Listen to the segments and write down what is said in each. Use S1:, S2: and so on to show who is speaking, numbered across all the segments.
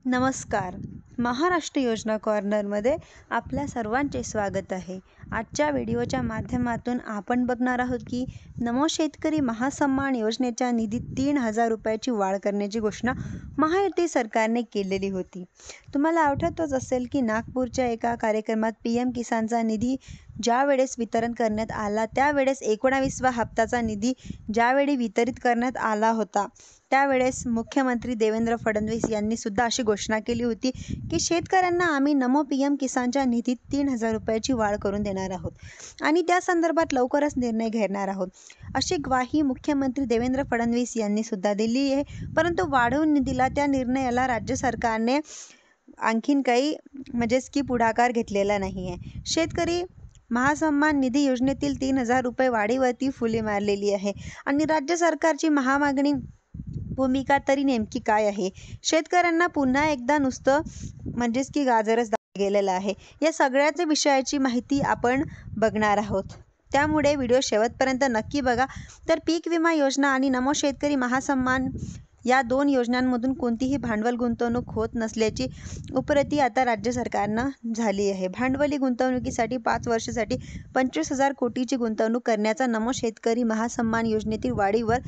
S1: नमस्कार. महाराष्ट्र योजना कॉर्नरमध्ये आपल्या सर्वांचे स्वागत आहे. आजच्या व्हिडिओच्या माध्यमातून आपण बघणार आहोत की नमो शेतकरी महासन्मान योजनेच्या निधीत 3,000 रुपयाची वाढ करण्याची घोषणा महायुती सरकारने केलेली होती. तुम्हाला आठवतच असेल की नागपूरच्या एका कार्यक्रमात PM किसानचा निधी ज्यावेळेस वितरण करण्यात आला त्यावेळेस 19वा हप्त्याचा निधी ज्यावेळी वितरित करण्यात आला होता त्यावेळेस मुख्यमंत्री देवेंद्र फडणवीस यांनी सुद्धा अशी घोषणा केली होती की शेतकऱ्यांना आम्ही नमो PM किसानच्या निधीत 3,000 रुपयाची वाढ करून देणार आहोत आणि त्या संदर्भात लवकरच निर्णय घेणार आहोत, अशी ग्वाही मुख्यमंत्री देवेंद्र फडणवीस यांनी सुद्धा दिली आहे. परंतु वाढीव निधीला त्या निर्णयाला राज्य सरकारने आणखीन काही की पुढाकार घेतलेला नाही आहे. शेतकरी महासन्मान निधी योजनेतील 3,000 रुपये वाढीवरती फुले मारलेली आहे आणि राज्य सरकारची महामागणी भूमिका तरी नेमकी काय आहे? शेतकऱ्यांना पुन्हा एकदा नुसतं की गाजरच गेलेलं आहे. या सगळ्याच विषयाची माहिती आपण बघणार आहोत, त्यामुळे व्हिडिओ शेवटपर्यंत नक्की बघा. तर पीक विमा योजना आणि नमो शेतकरी महासन्मान या दोन योजनांमधून कोणतीही भांडवल गुंतवणूक होत नसल्याची उपरती आता राज्य सरकारनं झाली आहे. भांडवली गुंतवणुकीसाठी 5 वर्षासाठी 25,000 कोटीची गुंतवणूक करण्याचा नमो शेतकरी महासन्मान योजनेतील वाढीवर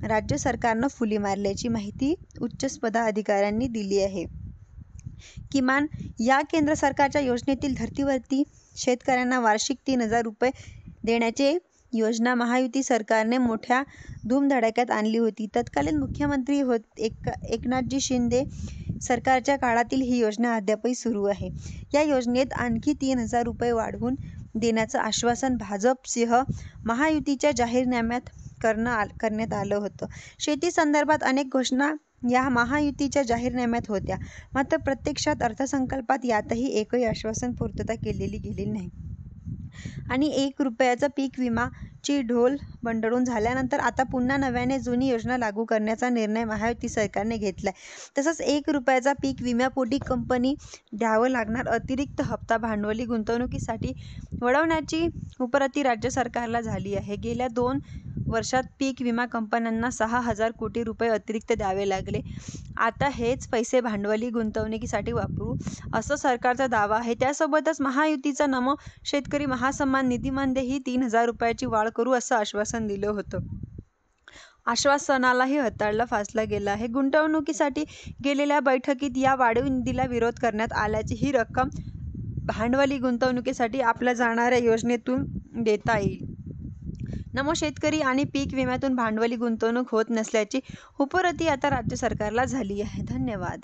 S1: राज्य सरकारनं फुली मारल्याची माहिती उच्च पदाधिकाऱ्यांनी दिली आहे. किमान या केंद्र सरकारच्या योजनेतील धर्तीवरती शेतकऱ्यांना वार्षिक 3,000 रुपये देण्याची योजना महायुती सरकारने मोठ्या धूमधडाक्यात आणली होती. तत्कालीन मुख्यमंत्री एकनाथजी शिंदे सरकारच्या काळातील ही योजना अद्यापही सुरू आहे. या योजनेत आणखी 3,000 रुपये वाढवून देण्याचं आश्वासन भाजपसह महायुतीच्या जाहीरनाम्यात करण्यात आलं होतं. शेती संदर्भात अनेक घोषणा या महायुतीच्या जाहीरनाम्यात होत्या, मात्र प्रत्यक्षात अर्थसंकल्पात यातही एकही आश्वासन पूर्तता केलेली गेली नाही आणि 1 रुपयाचा पीक विमाची ढोल बंडळून झाल्यानंतर आता पुन्हा नव्याने जुनी योजना लागू करण्याचा निर्णय महायुती सरकारने घेतलाय. तसंच 1 रुपयाचा पीक विम्यापोटी कंपनी द्यावं लागणार अतिरिक्त हप्ता भांडवली गुंतवणुकीसाठी वळवण्याची उपरती राज्य सरकारला झाली आहे. गेल्या 2 वर्षात पीक विमा कंपन्यांना 6,000 कोटी रुपये अतिरिक्त द्यावे लागले. आता हेच पैसे भांडवली गुंतवणुकीसाठी वापरू, असं सरकारचा दावा आहे. त्यासोबतच महायुतीचा नमो शेतकरी महासन्मान निधीमध्येही 3,000 रुपयाची वाढ करू असं आश्वासन दिलं होतं. आश्वासनालाही हत्यारला फासला गेला आहे. गुंतवणुकीसाठी गेलेल्या बैठकीत या वाढीव निधीला विरोध करण्यात आल्याची ही रक्कम भांडवली गुंतवणुकीसाठी आपल्या जाणाऱ्या योजनेतून देता येईल. नमो शेतकरी आणि पीक विम्यातून भांडवली गुंतवणूक होत नसल्याची उपरती आता राज्य सरकारला झाली आहे. धन्यवाद.